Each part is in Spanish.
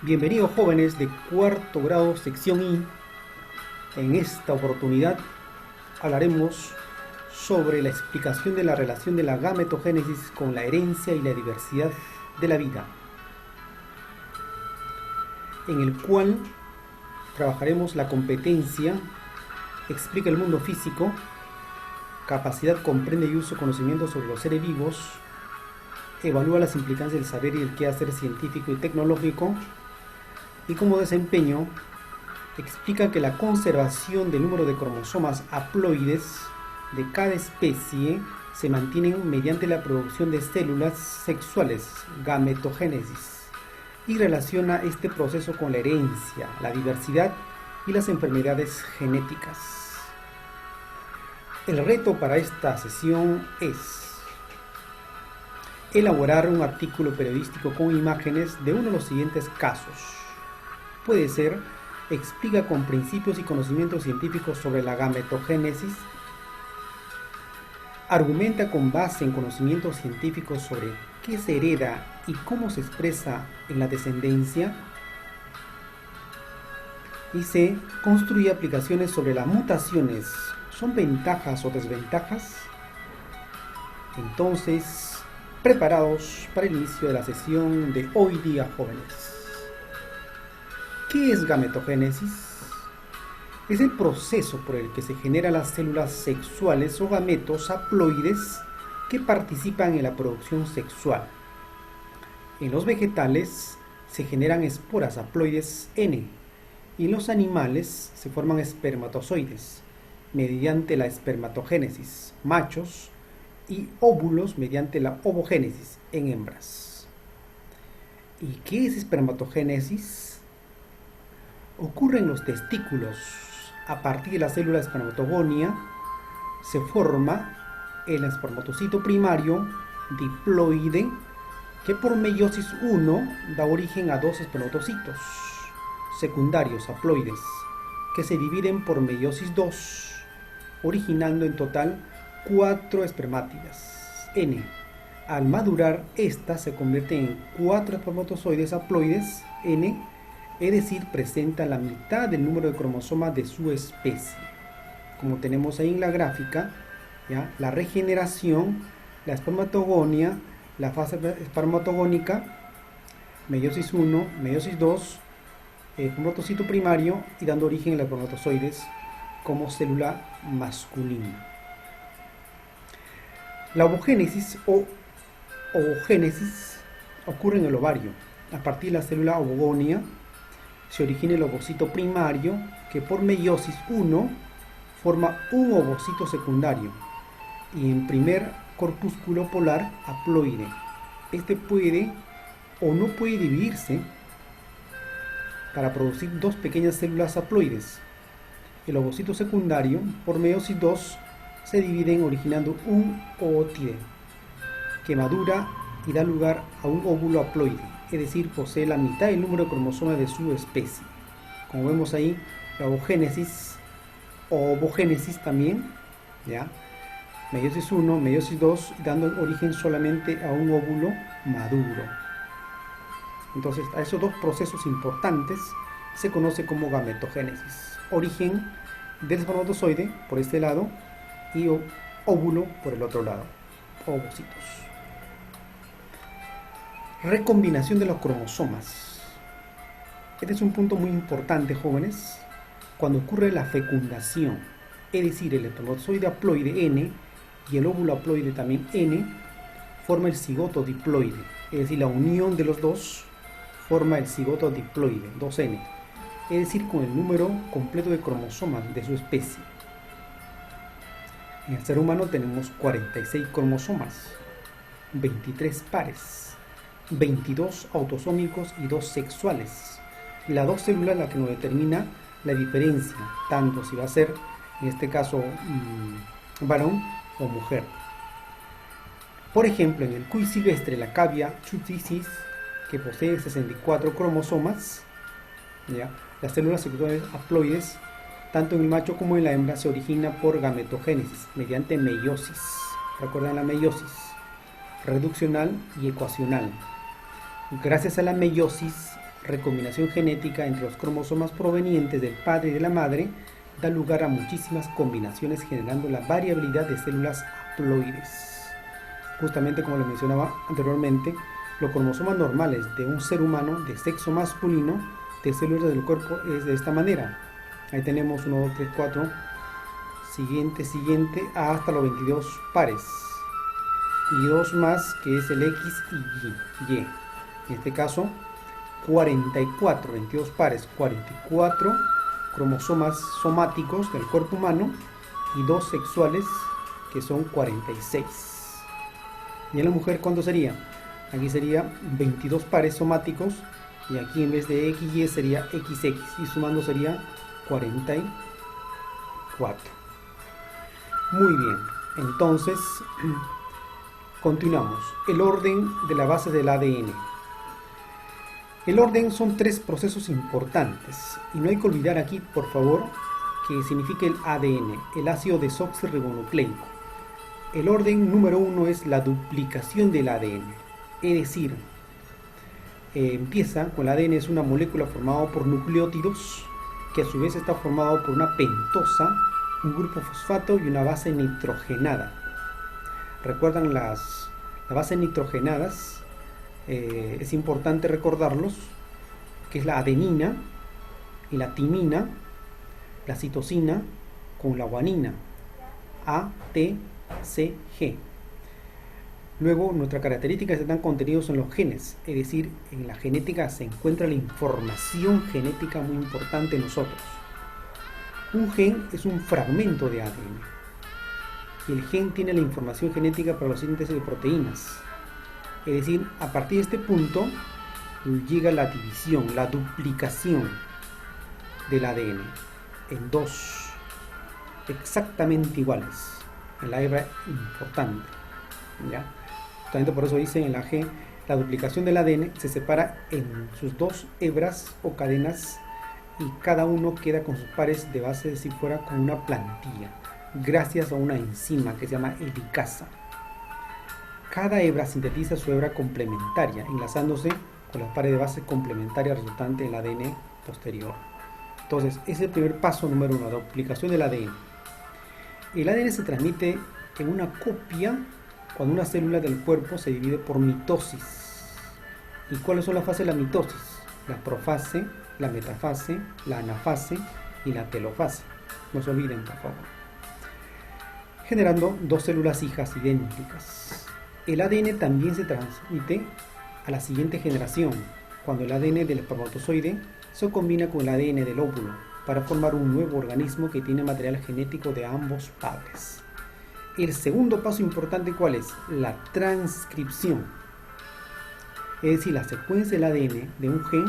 Bienvenidos jóvenes de cuarto grado, sección I. En esta oportunidad hablaremos sobre la explicación de la relación de la gametogénesis con la herencia y la diversidad de la vida, en el cual trabajaremos la competencia, explica el mundo físico, capacidad, comprende y uso conocimientos sobre los seres vivos, evalúa las implicancias del saber y el quehacer científico y tecnológico, y como desempeño explica que la conservación del número de cromosomas haploides de cada especie se mantienen mediante la producción de células sexuales, gametogénesis, y relaciona este proceso con la herencia, la diversidad y las enfermedades genéticas. El reto para esta sesión es elaborar un artículo periodístico con imágenes de uno de los siguientes casos. Puede ser: explica con principios y conocimientos científicos sobre la gametogénesis, argumenta con base en conocimientos científicos sobre qué se hereda y cómo se expresa en la descendencia, y C, construye aplicaciones sobre las mutaciones. ¿Son ventajas o desventajas? Entonces, preparados para el inicio de la sesión de hoy día, jóvenes. ¿Qué es gametogénesis? Es el proceso por el que se generan las células sexuales o gametos haploides que participan en la producción sexual. En los vegetales se generan esporas haploides N, y en los animales se forman espermatozoides mediante la espermatogénesis, machos, y óvulos mediante la ovogénesis en hembras. ¿Y qué es espermatogénesis? Ocurre en los testículos. A partir de la célula espermatogonia se forma el espermatocito primario diploide, que por meiosis 1 da origen a dos espermatocitos secundarios haploides que se dividen por meiosis 2, originando en total 4 espermátidas N. Al madurar, estas se convierten en 4 espermatozoides haploides N, es decir, presenta la mitad del número de cromosomas de su especie. Como tenemos ahí en la gráfica, ¿ya? La regeneración, la espermatogonia, la fase espermatogónica, meiosis 1, meiosis 2, espermatocito primario, y dando origen a los espermatozoides como célula masculina. La ovogénesis o ovogénesis ocurre en el ovario. A partir de la célula ovogonia se origina el ovocito primario, que por meiosis 1 forma un ovocito secundario y en primer corpúsculo polar haploide. Este puede o no puede dividirse para producir dos pequeñas células haploides. El ovocito secundario, por meiosis 2, se dividen originando un ootíde que madura y da lugar a un óvulo haploide, es decir, posee la mitad del número de cromosomas de su especie. Como vemos ahí, la ovogénesis o ovogénesis también, ¿ya? Meiosis 1, meiosis 2, dando origen solamente a un óvulo maduro. Entonces, a esos dos procesos importantes se conoce como gametogénesis. Origen del espermatozoide por este lado y óvulo por el otro lado, ovocitos. Recombinación de los cromosomas. Este es un punto muy importante, jóvenes. Cuando ocurre la fecundación, es decir, el espermatozoide haploide N y el óvulo haploide también N, forma el cigoto diploide, es decir, la unión de los dos forma el cigoto diploide, 2N, es decir, con el número completo de cromosomas de su especie. En el ser humano tenemos 46 cromosomas, 23 pares, 22 autosómicos y 2 sexuales. Las dos células la que nos determina la diferencia, tanto si va a ser, en este caso, varón o mujer. Por ejemplo, en el cuy silvestre, la cavia chuzisis, que posee 64 cromosomas, ¿ya? Las células sexuales haploides, tanto en el macho como en la hembra, se origina por gametogénesis, mediante meiosis. ¿Recuerdan la meiosis? Reduccional y ecuacional. Gracias a la meiosis, recombinación genética entre los cromosomas provenientes del padre y de la madre da lugar a muchísimas combinaciones, generando la variabilidad de células haploides. Justamente como les mencionaba anteriormente, los cromosomas normales de un ser humano de sexo masculino de células del cuerpo es de esta manera. Ahí tenemos 1, 2, 3, 4, siguiente, hasta los 22 pares. Y dos más, que es el X y Y. En este caso, 44, 22 pares, 44 cromosomas somáticos del cuerpo humano y 2 sexuales, que son 46. ¿Y en la mujer cuánto sería? Aquí sería 22 pares somáticos y aquí en vez de XY sería XX y sumando sería 44. Muy bien, entonces continuamos. El orden de la base del ADN. El orden son 3 procesos importantes y no hay que olvidar aquí, por favor, que significa el ADN, el ácido desoxirribonucleico. El orden número 1 es la duplicación del ADN, es decir, empieza con el ADN, es una molécula formada por nucleótidos que a su vez está formado por una pentosa, un grupo fosfato y una base nitrogenada. ¿Recuerdan las bases nitrogenadas? Es importante recordarlos, que es la adenina y la timina, la citosina con la guanina, A, T, C, G. Luego, nuestras características están contenidos en los genes, es decir, en la genética se encuentra la información genética muy importante en nosotros. Un gen es un fragmento de ADN y el gen tiene la información genética para la síntesis de proteínas. Es decir, a partir de este punto llega la división, la duplicación del ADN en 2 exactamente iguales, en la hebra importante, ¿ya? Justamente por eso dice en la G, la duplicación del ADN se separa en sus 2 hebras o cadenas y cada uno queda con sus pares de base, si fuera con una plantilla, gracias a una enzima que se llama helicasa. Cada hebra sintetiza su hebra complementaria, enlazándose con las pares de base complementarias resultantes del ADN posterior. Entonces, ese es el primer paso número 1, la duplicación del ADN. El ADN se transmite en una copia cuando una célula del cuerpo se divide por mitosis. ¿Y cuáles son las fases de la mitosis? La profase, la metafase, la anafase y la telofase. No se olviden, por favor. Generando 2 células hijas idénticas. El ADN también se transmite a la siguiente generación, cuando el ADN del espermatozoide se combina con el ADN del óvulo para formar un nuevo organismo que tiene material genético de ambos padres. El segundo paso importante, ¿cuál es? La transcripción. Es decir, la secuencia del ADN de un gen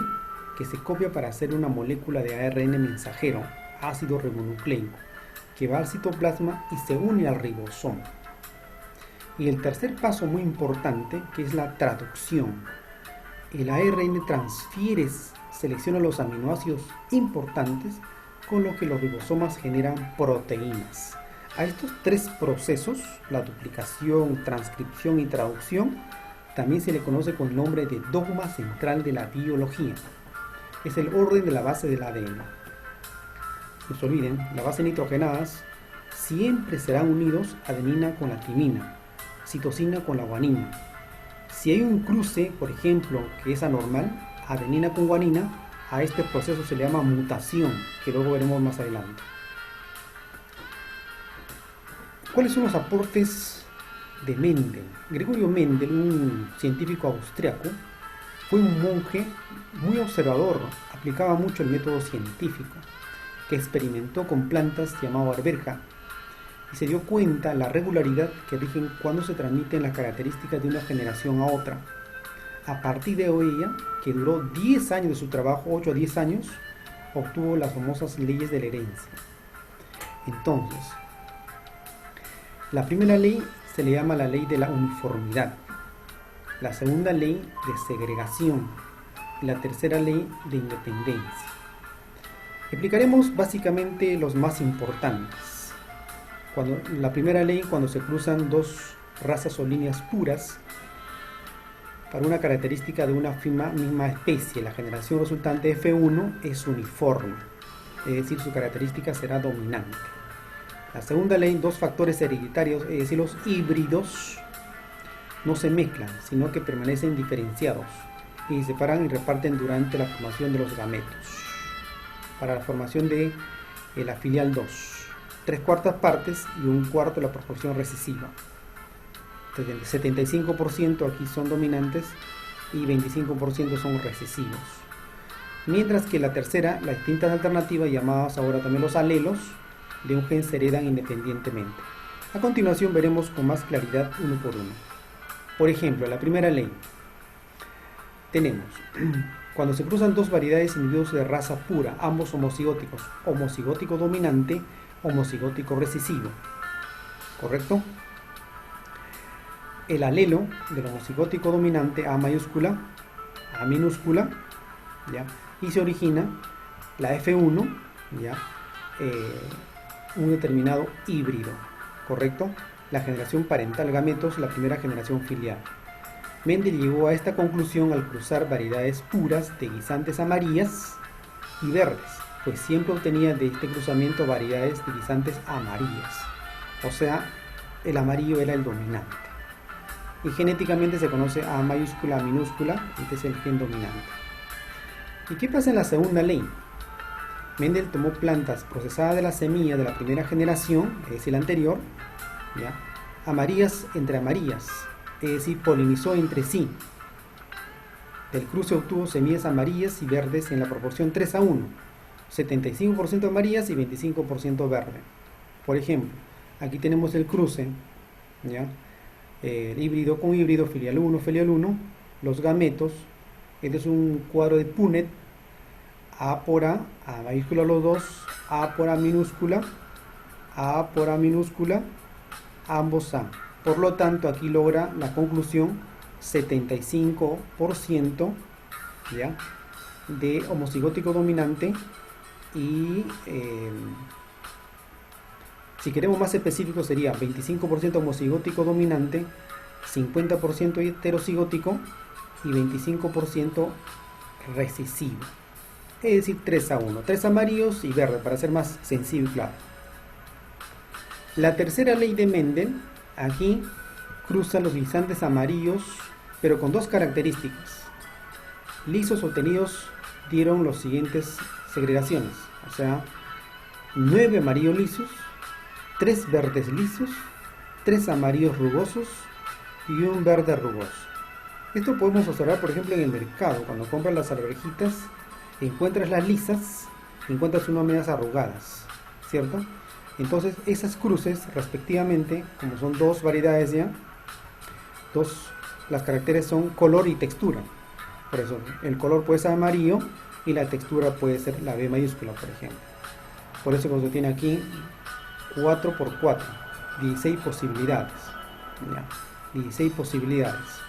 que se copia para hacer una molécula de ARN mensajero, ácido ribonucleico, que va al citoplasma y se une al ribosoma. Y el tercer paso muy importante, que es la traducción. El ARN selecciona los aminoácidos importantes con los que los ribosomas generan proteínas. A estos 3 procesos, la duplicación, transcripción y traducción, también se le conoce con el nombre de dogma central de la biología. Es el orden de la base del ADN. No se olviden, las bases nitrogenadas siempre serán unidos adenina con la timina, citosina con la guanina. Si hay un cruce, por ejemplo, que es anormal, adenina con guanina, a este proceso se le llama mutación, que luego veremos más adelante. ¿Cuáles son los aportes de Mendel? Gregorio Mendel, un científico austriaco, fue un monje muy observador, aplicaba mucho el método científico, que experimentó con plantas llamado arberja, y se dio cuenta la regularidad que rigen cuando se transmiten las características de una generación a otra. A partir de ella, que duró 10 años de su trabajo, 8 a 10 años, obtuvo las famosas leyes de la herencia. Entonces, la primera ley se le llama la ley de la uniformidad, la segunda ley de segregación y la tercera ley de independencia. Explicaremos básicamente los más importantes. La primera ley, cuando se cruzan 2 razas o líneas puras, para una característica de una misma especie. La generación resultante F1 es uniforme, es decir, su característica será dominante. La segunda ley, dos factores hereditarios, es decir, los híbridos, no se mezclan, sino que permanecen diferenciados y se separan y reparten durante la formación de los gametos. Para la formación de la filial 2, 3/4 partes y 1/4 de la proporción recesiva. 75% aquí son dominantes y 25% son recesivos. Mientras que la tercera, las distintas alternativas, llamadas ahora también los alelos, de un gen se heredan independientemente. A continuación veremos con más claridad uno por uno. Por ejemplo, la primera ley. Tenemos, cuando se cruzan dos variedades individuos de raza pura, ambos homocigóticos, homocigótico dominante, homocigótico recesivo, ¿correcto? El alelo del homocigótico dominante A mayúscula, A minúscula, ¿ya? Y se origina la F1, ¿ya? Un determinado híbrido, ¿correcto? La generación parental gametos, la primera generación filial. Mendel llegó a esta conclusión al cruzar variedades puras de guisantes amarillas y verdes, pues siempre obtenía de este cruzamiento variedades de guisantes amarillas, o sea, el amarillo era el dominante. Y genéticamente se conoce A mayúscula, A minúscula, este es el gen dominante. ¿Y qué pasa en la segunda ley? Mendel tomó plantas procesadas de la semilla de la primera generación, es decir, la anterior, ¿ya? Amarillas entre amarillas, es decir, polinizó entre sí. Del cruce obtuvo semillas amarillas y verdes en la proporción 3:1, 75% amarillas y 25% verde. Por ejemplo, aquí tenemos el cruce, ¿ya? Híbrido con híbrido, filial 1, los gametos. Este es un cuadro de Punnett, A por A mayúscula los dos, A por A minúscula, ambos A. Por lo tanto, aquí logra la conclusión 75%, ¿ya? De homocigótico dominante y si queremos más específico sería 25% homocigótico dominante, 50% heterocigótico y 25% recesivo. Es decir, 3:1, 3 amarillos y verde, para ser más sencillo y claro. La tercera ley de Mendel, aquí cruza los guisantes amarillos, pero con dos características. Lisos obtenidos dieron las siguientes segregaciones, o sea, 9 amarillos lisos, 3 verdes lisos, 3 amarillos rugosos y un verde rugoso. Esto podemos observar, por ejemplo, en el mercado. Cuando compras las alverjitas, encuentras las lisas, encuentras unas medias arrugadas, ¿cierto? Entonces, esas cruces, respectivamente, como son dos variedades ya, las caracteres son color y textura. Por eso, el color puede ser amarillo y la textura puede ser la B mayúscula, por ejemplo. Por eso cuando tiene aquí 4×4, 16 posibilidades. ¿Ya? 16 posibilidades.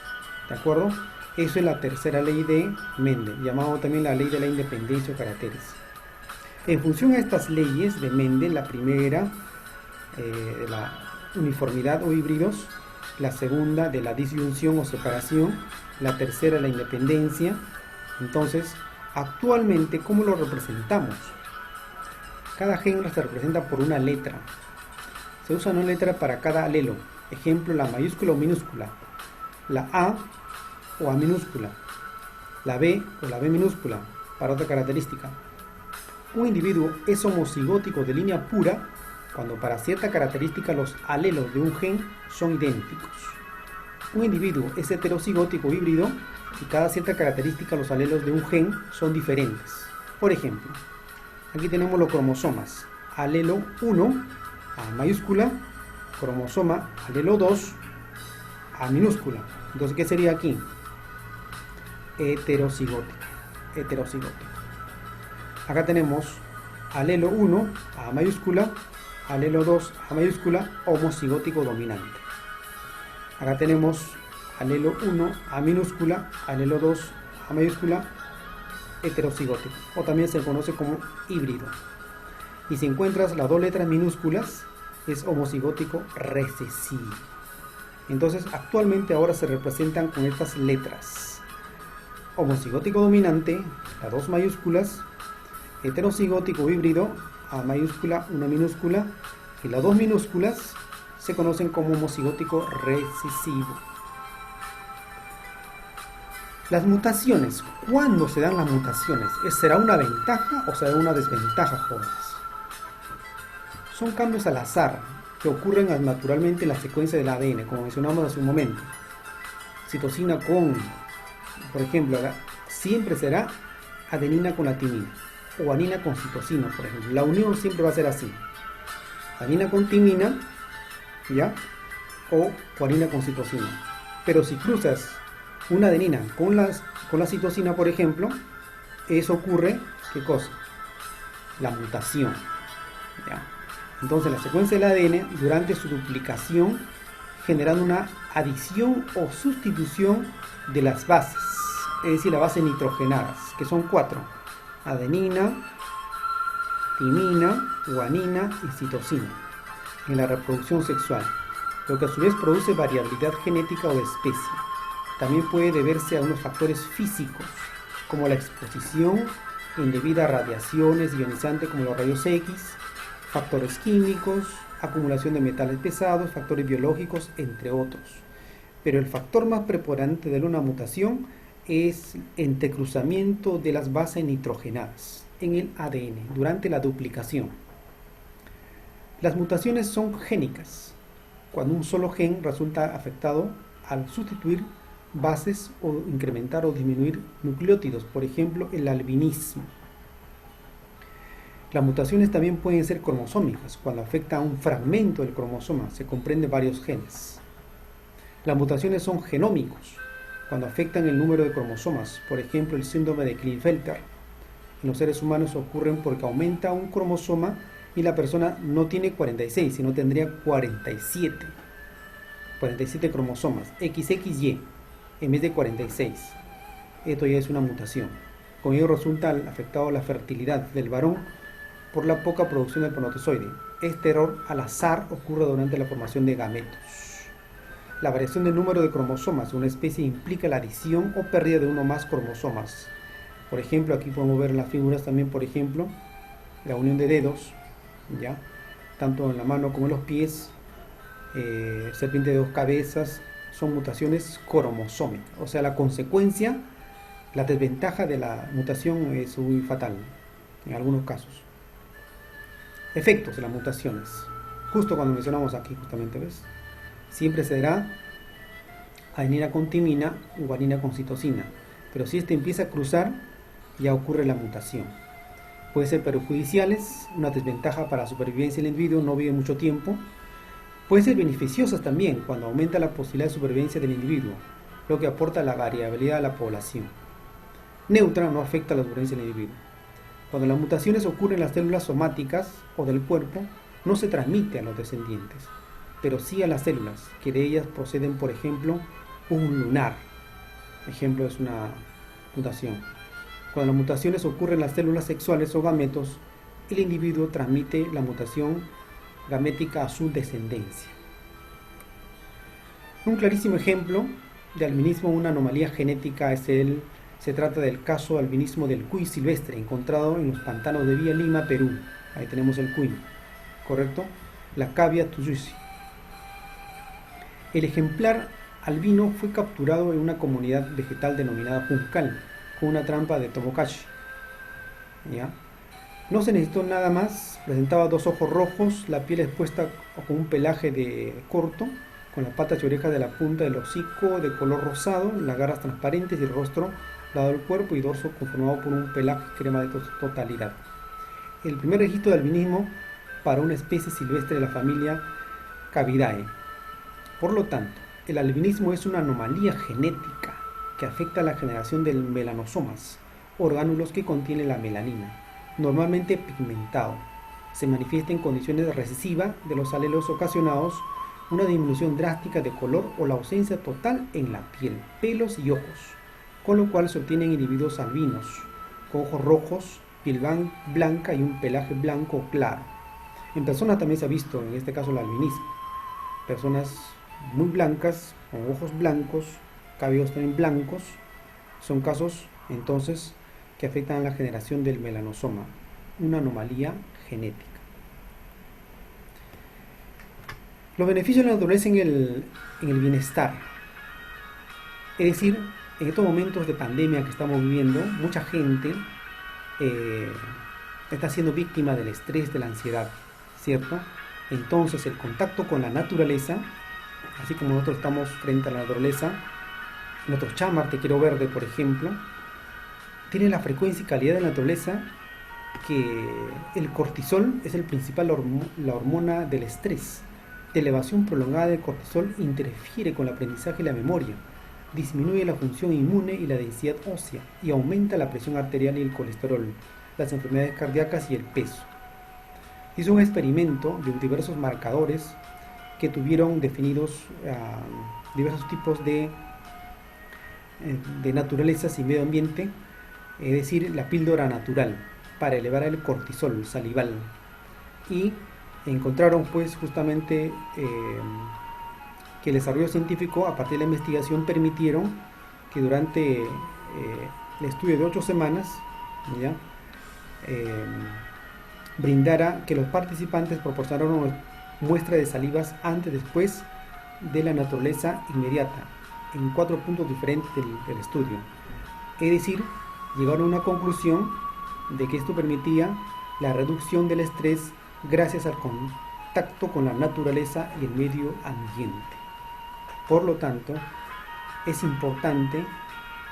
¿De acuerdo? Eso es la tercera ley de Mendel, llamado también la ley de la independencia o caracteres. En función a estas leyes de Mendel, la primera, de la uniformidad o híbridos, la segunda, de la disyunción o separación, la tercera, la independencia. Entonces, actualmente, ¿cómo lo representamos? Cada gen se representa por una letra. Se usa una letra para cada alelo. Ejemplo, la mayúscula o minúscula, la A o A minúscula, la B o la B minúscula, para otra característica. Un individuo es homocigótico de línea pura cuando para cierta característica los alelos de un gen son idénticos. Un individuo es heterocigótico híbrido y cada cierta característica los alelos de un gen son diferentes. Por ejemplo, aquí tenemos los cromosomas. Alelo 1, A mayúscula, cromosoma, alelo 2, A minúscula. Entonces, ¿qué sería aquí? Heterocigótico. Acá tenemos alelo 1, A mayúscula, alelo 2, A mayúscula, homocigótico dominante. Acá tenemos alelo 1, A minúscula, alelo 2, A mayúscula, heterocigótico, o también se conoce como híbrido. Y si encuentras las dos letras minúsculas, es homocigótico recesivo. Entonces, actualmente ahora se representan con estas letras: homocigótico dominante, las dos mayúsculas; heterocigótico híbrido, A mayúscula, una minúscula, y las dos minúsculas se conocen como homocigótico recesivo. Las mutaciones, ¿cuándo se dan las mutaciones? ¿Será una ventaja o será una desventaja, jóvenes? Son cambios al azar que ocurren naturalmente en la secuencia del ADN, como mencionamos hace un momento. Citosina con, por ejemplo, siempre será adenina con la timina, o adenina con citosina, por ejemplo. La unión siempre va a ser así: adenina con timina, ¿ya? O guanina con citosina. Pero si cruzas una adenina con la citosina, por ejemplo, eso ocurre, ¿qué cosa? La mutación, ¿ya? Entonces la secuencia del ADN, durante su duplicación, generando una adición o sustitución de las bases, es decir, las bases nitrogenadas, que son 4: adenina, timina, guanina y citosina, en la reproducción sexual, lo que a su vez produce variabilidad genética o de especie. También puede deberse a unos factores físicos, como la exposición indebida a radiaciones ionizantes como los rayos X, factores químicos, acumulación de metales pesados, factores biológicos, entre otros. Pero el factor más preponderante de una mutación es el entrecruzamiento de las bases nitrogenadas en el ADN durante la duplicación. Las mutaciones son génicas, cuando un solo gen resulta afectado al sustituir bases o incrementar o disminuir nucleótidos, por ejemplo el albinismo. Las mutaciones también pueden ser cromosómicas, cuando afecta a un fragmento del cromosoma, se comprende varios genes. Las mutaciones son genómicos, cuando afectan el número de cromosomas, por ejemplo el síndrome de Klinefelter. En los seres humanos ocurren porque aumenta un cromosoma y la persona no tiene 46, sino tendría 47 cromosomas, XXY, en vez de 46. Esto ya es una mutación. Con ello resulta afectado la fertilidad del varón por la poca producción del espermatozoide. Este error al azar ocurre durante la formación de gametos. La variación del número de cromosomas de una especie implica la adición o pérdida de uno o más cromosomas. Por ejemplo, aquí podemos ver en las figuras también, por ejemplo, la unión de dedos, ¿ya? Tanto en la mano como en los pies, serpiente de dos cabezas, son mutaciones cromosómicas. O sea, la consecuencia, la desventaja de la mutación es muy fatal en algunos casos. Efectos de las mutaciones. Justo cuando mencionamos aquí, justamente, ¿ves? Siempre será adenina con timina, guanina con citosina. Pero si este empieza a cruzar, ya ocurre la mutación. Puede ser perjudiciales, una desventaja para la supervivencia del individuo, no vive mucho tiempo. Puede ser beneficiosas también, cuando aumenta la posibilidad de supervivencia del individuo, lo que aporta la variabilidad a la población. Neutra, no afecta a la supervivencia del individuo. Cuando las mutaciones ocurren en las células somáticas o del cuerpo, no se transmite a los descendientes, pero sí a las células, que de ellas proceden, por ejemplo, un lunar. Ejemplo es una mutación. Cuando las mutaciones ocurren en las células sexuales o gametos, el individuo transmite la mutación gamética a su descendencia. Un clarísimo ejemplo de albinismo, una anomalía genética, se trata del caso de albinismo del cuy silvestre, encontrado en los pantanos de Villa Lima, Perú. Ahí tenemos el cuy, ¿correcto? La Cavia tuzuzi. El ejemplar albino fue capturado en una comunidad vegetal denominada juncal, con una trampa de Tomokachi, ¿ya? No se necesitó nada más, presentaba 2 ojos rojos, la piel expuesta con un pelaje de corto, con las patas y orejas de la punta del hocico de color rosado, las garras transparentes y el rostro dado del cuerpo y dorso conformado por un pelaje crema de totalidad. El primer registro de albinismo para una especie silvestre de la familia Cavidae. Por lo tanto, el albinismo es una anomalía genética que afecta a la generación de melanosomas, orgánulos que contienen la melanina, normalmente pigmentado. Se manifiesta en condiciones recesivas de los alelos ocasionados una disminución drástica de color o la ausencia total en la piel, pelos y ojos, con lo cual se obtienen individuos albinos, con ojos rojos, piel blanca y un pelaje blanco claro. En personas también se ha visto, en este caso, el albinismo. Personas muy blancas, con ojos blancos, cabellos también blancos, son casos entonces que afectan a la generación del melanosoma, una anomalía genética. Los beneficios de la naturaleza en el bienestar. Es decir, en estos momentos de pandemia que estamos viviendo, mucha gente está siendo víctima del estrés, de la ansiedad, ¿cierto? Entonces el contacto con la naturaleza, así como nosotros estamos frente a la naturaleza, nuestro chamar Te Quiero Verde, por ejemplo, tiene la frecuencia y calidad de la naturaleza que el cortisol es el principal la hormona del estrés. La elevación prolongada del cortisol interfiere con el aprendizaje y la memoria, disminuye la función inmune y la densidad ósea y aumenta la presión arterial y el colesterol, las enfermedades cardíacas y el peso. Hizo un experimento de diversos marcadores que tuvieron definidos diversos tipos de naturalezas y medio ambiente, es decir, la píldora natural para elevar el cortisol salival, y encontraron pues justamente que el desarrollo científico a partir de la investigación permitieron que durante el estudio de 8 semanas, ¿ya? Brindara que los participantes proporcionaron una muestra de salivas antes y después de la naturaleza inmediata en 4 puntos diferentes del estudio. Es decir, llegaron a una conclusión de que esto permitía la reducción del estrés gracias al contacto con la naturaleza y el medio ambiente. Por lo tanto, es importante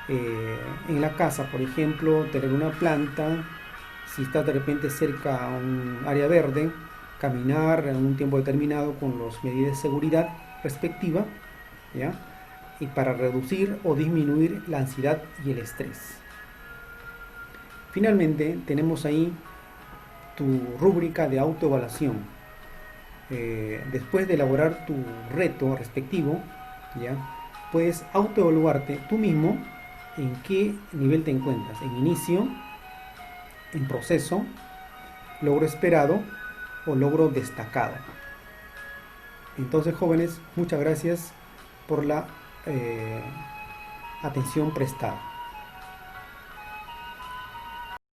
en la casa, por ejemplo, tener una planta. Si estás de repente cerca a un área verde, caminar en un tiempo determinado con las medidas de seguridad respectiva, ¿ya? Y para reducir o disminuir la ansiedad y el estrés. Finalmente, tenemos ahí tu rúbrica de autoevaluación. Después de elaborar tu reto respectivo, ¿ya? Puedes autoevaluarte tú mismo en qué nivel te encuentras, en inicio, en proceso, logro esperado o logro destacado. Entonces, jóvenes, muchas gracias por la atención prestada.